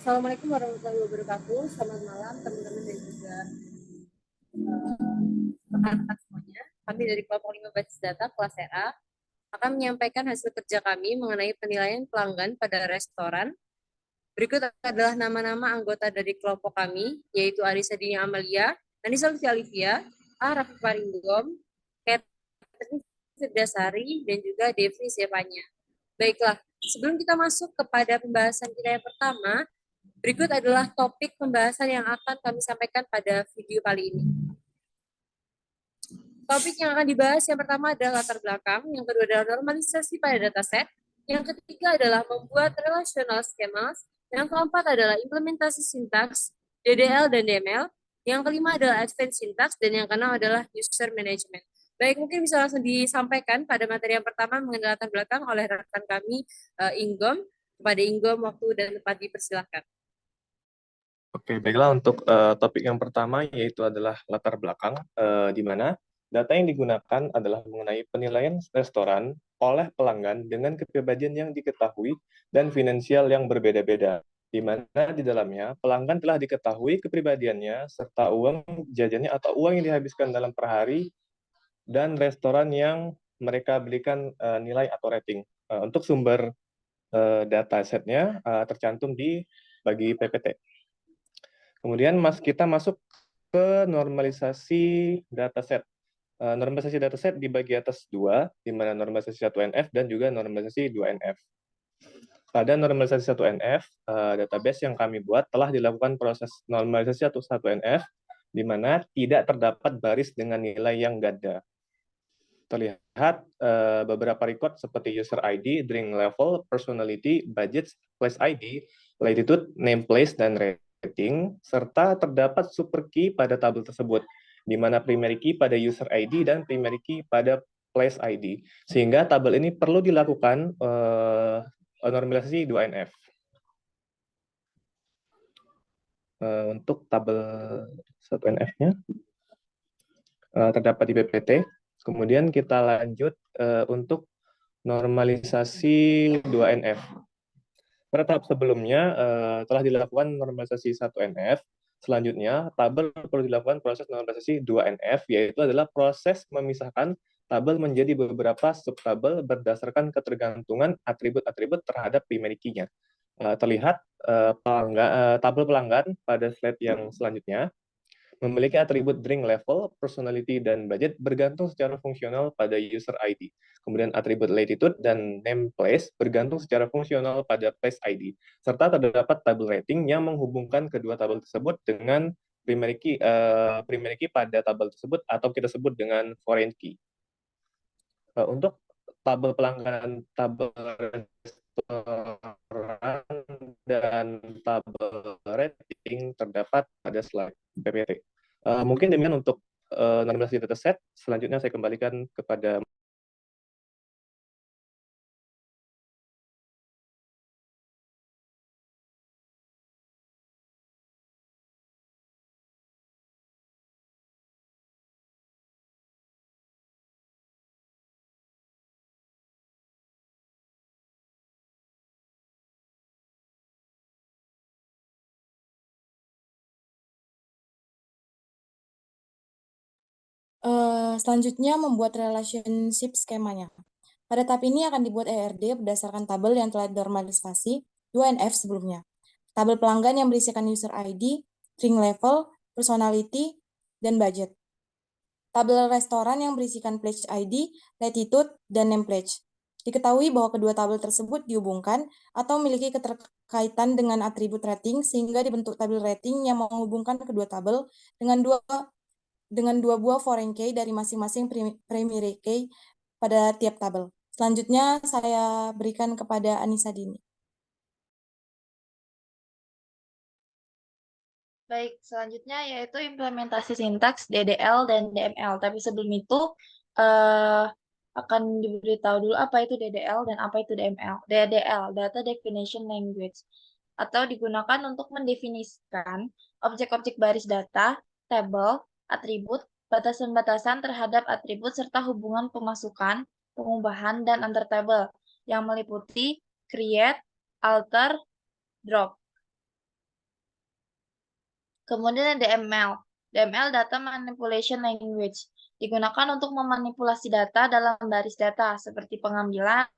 Assalamualaikum warahmatullahi wabarakatuh. Selamat malam teman-teman dan juga rekan-rekan semuanya. Kami dari kelompok 5 Basis Data kelas RA akan menyampaikan hasil kerja kami mengenai penilaian pelanggan pada restoran. Berikut adalah nama-nama anggota dari kelompok kami, yaitu Arisa Dini Amalia, Anissa Lutfi Alivia, A. Rafiq Paringgom, Catherine Firdasari, dan juga Devi Zevanya. Baiklah, sebelum kita masuk kepada pembahasan kita yang pertama, berikut adalah topik pembahasan yang akan kami sampaikan pada video kali ini. Topik yang akan dibahas yang pertama adalah latar belakang, yang kedua adalah normalisasi pada dataset, yang ketiga adalah membuat relational schemas, yang keempat adalah implementasi sintaks, DDL dan DML, yang kelima adalah advanced syntax, dan yang keenam adalah user management. Baik, mungkin bisa langsung disampaikan pada materi yang pertama mengenai latar belakang oleh rekan kami, Inggom. Kepada Inggom, waktu dan tempat dipersilahkan. Oke, baiklah untuk topik yang pertama yaitu adalah latar belakang, di mana data yang digunakan adalah mengenai penilaian restoran oleh pelanggan dengan kepribadian yang diketahui dan finansial yang berbeda-beda, di mana di dalamnya pelanggan telah diketahui kepribadiannya serta uang jajannya atau uang yang dihabiskan dalam per hari dan restoran yang mereka belikan nilai atau rating. Untuk sumber datasetnya tercantum di bagi PPT. Kemudian kita masuk ke normalisasi dataset. Normalisasi dataset dibagi atas dua, di mana normalisasi 1NF dan juga normalisasi 2NF. Pada normalisasi 1NF, database yang kami buat telah dilakukan proses normalisasi 1NF, di mana tidak terdapat baris dengan nilai yang ganda. Terlihat beberapa record seperti user ID, drink level, personality, budget, place ID, latitude, name place, dan rating, serta terdapat super key pada tabel tersebut, di mana primary key pada user ID dan primary key pada place ID. Sehingga tabel ini perlu dilakukan normalisasi 2NF. Untuk tabel 1NF-nya terdapat di PPT. Kemudian kita lanjut untuk normalisasi 2NF. Pada tahap sebelumnya telah dilakukan normalisasi 1NF. Selanjutnya, tabel perlu dilakukan proses normalisasi 2NF, yaitu adalah proses memisahkan tabel menjadi beberapa subtabel berdasarkan ketergantungan atribut-atribut terhadap primary key-nya. Terlihat tabel pelanggan pada slide yang selanjutnya memiliki atribut drink level, personality, dan budget bergantung secara fungsional pada user ID. Kemudian atribut latitude dan name place bergantung secara fungsional pada place ID. Serta terdapat tabel rating yang menghubungkan kedua tabel tersebut dengan primary key pada tabel tersebut atau kita sebut dengan foreign key. Untuk tabel pelanggan, tabel restoran, dan tabel rating terdapat pada slide PPT. Mungkin demikian untuk normalisasi dataset. Selanjutnya saya kembalikan kepada Selanjutnya membuat relationship skemanya. Pada tahap ini akan dibuat ERD berdasarkan tabel yang telah dinormalisasi 2NF sebelumnya. Tabel pelanggan yang berisikan user ID, drink level, personality, dan budget. Tabel restoran yang berisikan pledge ID, latitude, dan name pledge. Diketahui bahwa kedua tabel tersebut dihubungkan atau memiliki keterkaitan dengan atribut rating sehingga dibentuk tabel rating yang menghubungkan kedua tabel dengan dua buah foreign key dari masing-masing primary key pada tiap tabel. Selanjutnya saya berikan kepada Anissa Dini. Baik, selanjutnya yaitu implementasi sintaks DDL dan DML. Tapi sebelum itu akan diberitahu dulu apa itu DDL dan apa itu DML. DDL, Data Definition Language, atau digunakan untuk mendefinisikan objek-objek baris data, tabel, atribut, batasan-batasan terhadap atribut serta hubungan pemasukan, pengubahan, dan antar tabel yang meliputi create, alter, drop. Kemudian ada DML. DML Data Manipulation Language. Digunakan untuk memanipulasi data dalam baris data seperti pengambilan,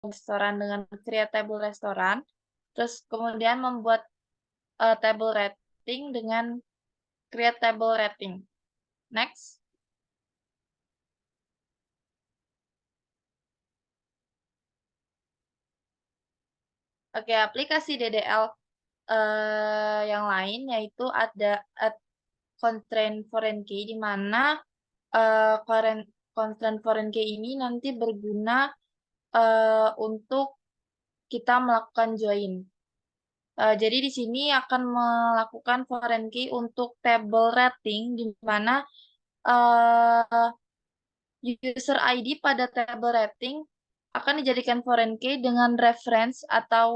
restoran dengan create table restoran. Terus kemudian membuat table rating dengan create table rating. Next. Oke, aplikasi DDL yang lain yaitu ada constraint foreign key, di mana constraint foreign key ini nanti berguna untuk kita melakukan join. Jadi di sini akan melakukan foreign key untuk table rating, di mana user ID pada table rating akan dijadikan foreign key dengan reference atau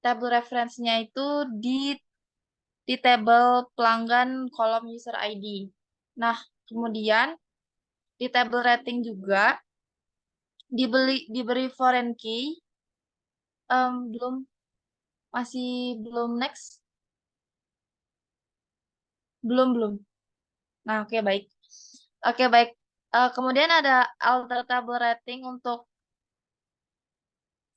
table reference-nya itu di table pelanggan kolom user ID. Nah, kemudian di table rating juga diberi foreign key, masih belum next, belum. Nah, oke, baik. Oke, baik. Kemudian ada alter table rating untuk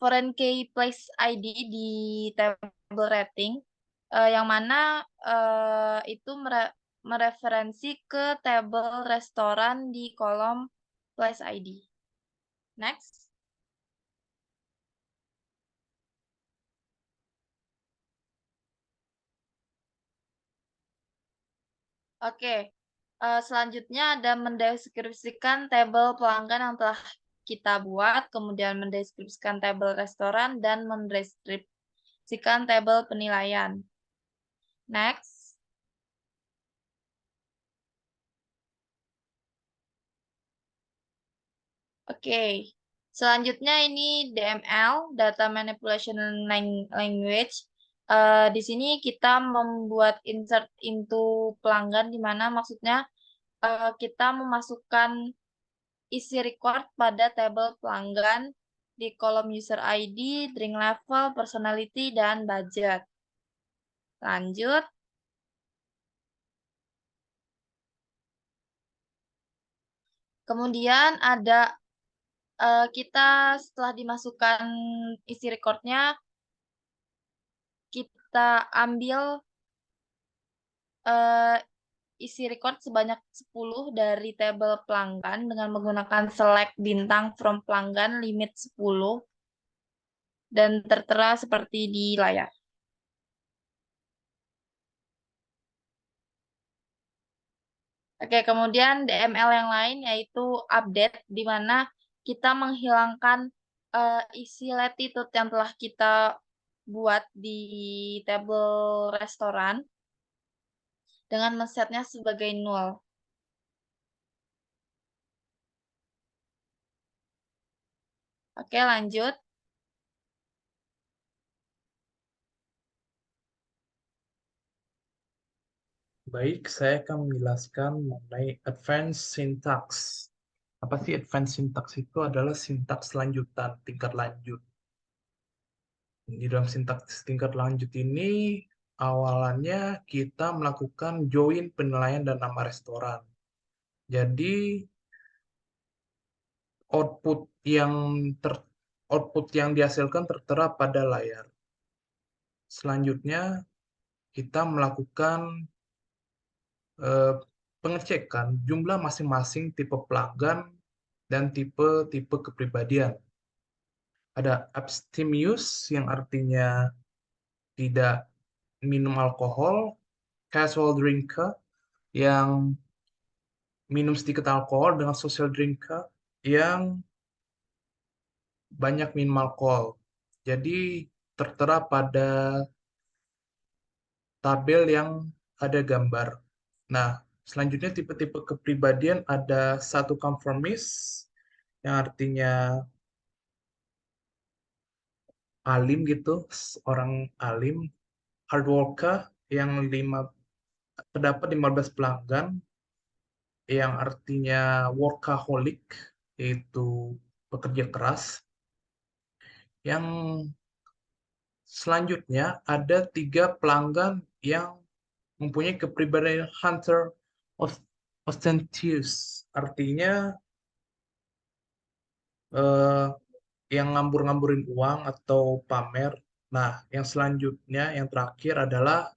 foreign key place ID di table rating, yang mana itu mereferensi ke table restoran di kolom place ID. Next. Oke, selanjutnya ada mendeskripsikan tabel pelanggan yang telah kita buat, kemudian mendeskripsikan tabel restoran, dan mendeskripsikan tabel penilaian. Next. Oke, selanjutnya ini DML, Data Manipulation Language. Di sini kita membuat insert into pelanggan, di mana maksudnya kita memasukkan isi record pada tabel pelanggan di kolom user ID, drink level, personality, dan budget. Lanjut. Kemudian ada kita setelah dimasukkan isi recordnya, kita ambil isi record sebanyak 10 dari tabel pelanggan dengan menggunakan select bintang from pelanggan limit 10 dan tertera seperti di layar. Oke, kemudian DML yang lain yaitu update, di mana kita menghilangkan isi latitude yang telah kita buat di tabel restoran dengan men-setnya sebagai null. Oke, lanjut. Baik, saya akan menjelaskan mengenai advanced syntax. Apa sih advanced syntax? Itu adalah sintaks lanjutan, tingkat lanjut. Di dalam sintaks tingkat lanjut ini, awalannya kita melakukan join penilaian dan nama restoran. Jadi, output yang dihasilkan tertera pada layar. Selanjutnya, kita melakukan pengecekan jumlah masing-masing tipe pelanggan dan tipe kepribadian. Ada abstemious yang artinya tidak minum alkohol, casual drinker yang minum sedikit alkohol, dengan social drinker yang banyak minum alkohol. Jadi tertera pada tabel yang ada gambar. Nah, selanjutnya tipe-tipe kepribadian ada satu conformist yang artinya alim gitu, orang alim, hard worker yang terdapat 15 pelanggan yang artinya workaholic, yaitu pekerja keras. Yang selanjutnya ada 3 pelanggan yang mempunyai kepribadian hunter ostentatious, artinya eh, yang ngambur-ngamburin uang atau pamer. Nah, yang selanjutnya, yang terakhir adalah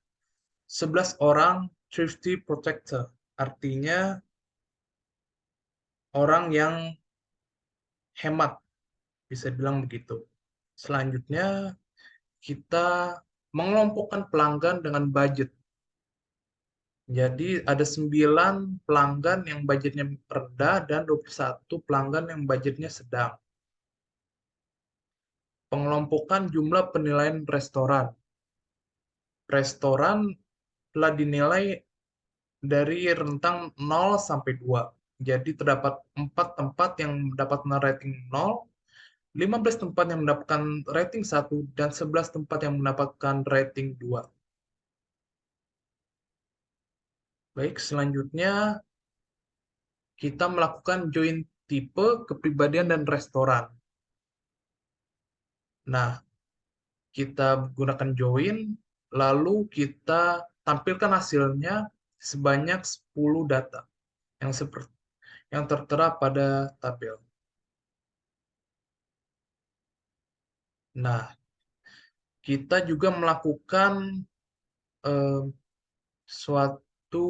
11 orang thrifty protector, artinya orang yang hemat, bisa bilang begitu. Selanjutnya, kita mengelompokkan pelanggan dengan budget. Jadi ada 9 pelanggan yang budgetnya rendah dan 21 pelanggan yang budgetnya sedang. Pengelompokan jumlah penilaian restoran. Restoran telah dinilai dari rentang 0 sampai 2. Jadi terdapat 4 tempat yang mendapatkan rating 0, 15 tempat yang mendapatkan rating 1, dan 11 tempat yang mendapatkan rating 2. Baik, selanjutnya kita melakukan join tipe, kepribadian, dan restoran. Nah, kita gunakan join, lalu kita tampilkan hasilnya sebanyak 10 data yang tertera pada tabel. Nah, kita juga melakukan eh, suatu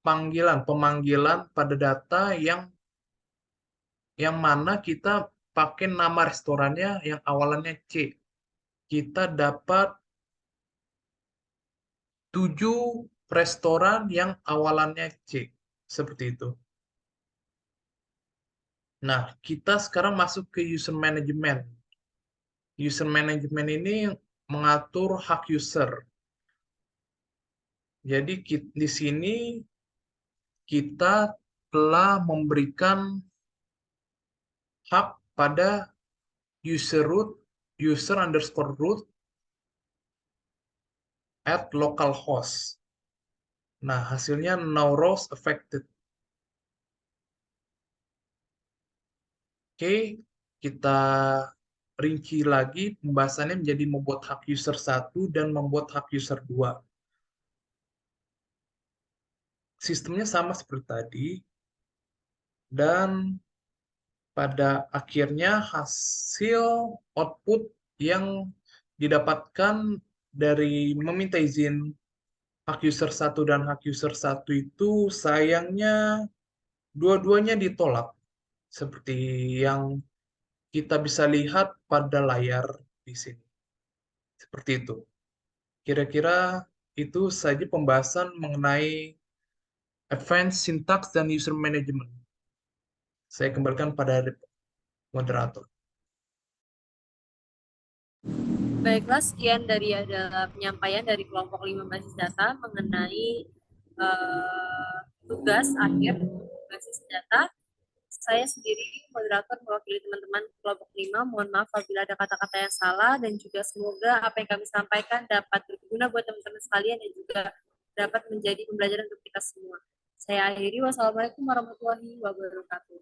pemanggilan pada data yang mana kita pakai nama restorannya yang awalannya C. Kita dapat 7 restoran yang awalannya C. Seperti itu. Nah, kita sekarang masuk ke user management. User management ini mengatur hak user. Jadi di sini kita telah memberikan hak pada user_root at localhost. Nah, hasilnya no rows affected. Oke, kita rinci lagi pembahasannya menjadi membuat hak user 1 dan membuat hak user 2. Sistemnya sama seperti tadi, dan pada akhirnya hasil output yang didapatkan dari meminta izin hak user 1 dan hak user 1 itu sayangnya dua-duanya ditolak. Seperti yang kita bisa lihat pada layar di sini. Seperti itu. Kira-kira itu saja pembahasan mengenai advanced syntax dan user management. Saya kembalikan pada moderator. Baiklah, sekian dari penyampaian dari kelompok 5 basis data mengenai tugas akhir basis data. Saya sendiri, moderator, mewakili teman-teman kelompok 5. Mohon maaf apabila ada kata-kata yang salah, dan juga semoga apa yang kami sampaikan dapat berguna buat teman-teman sekalian dan juga dapat menjadi pembelajaran untuk kita semua. Saya akhiri. Wassalamualaikum warahmatullahi wabarakatuh.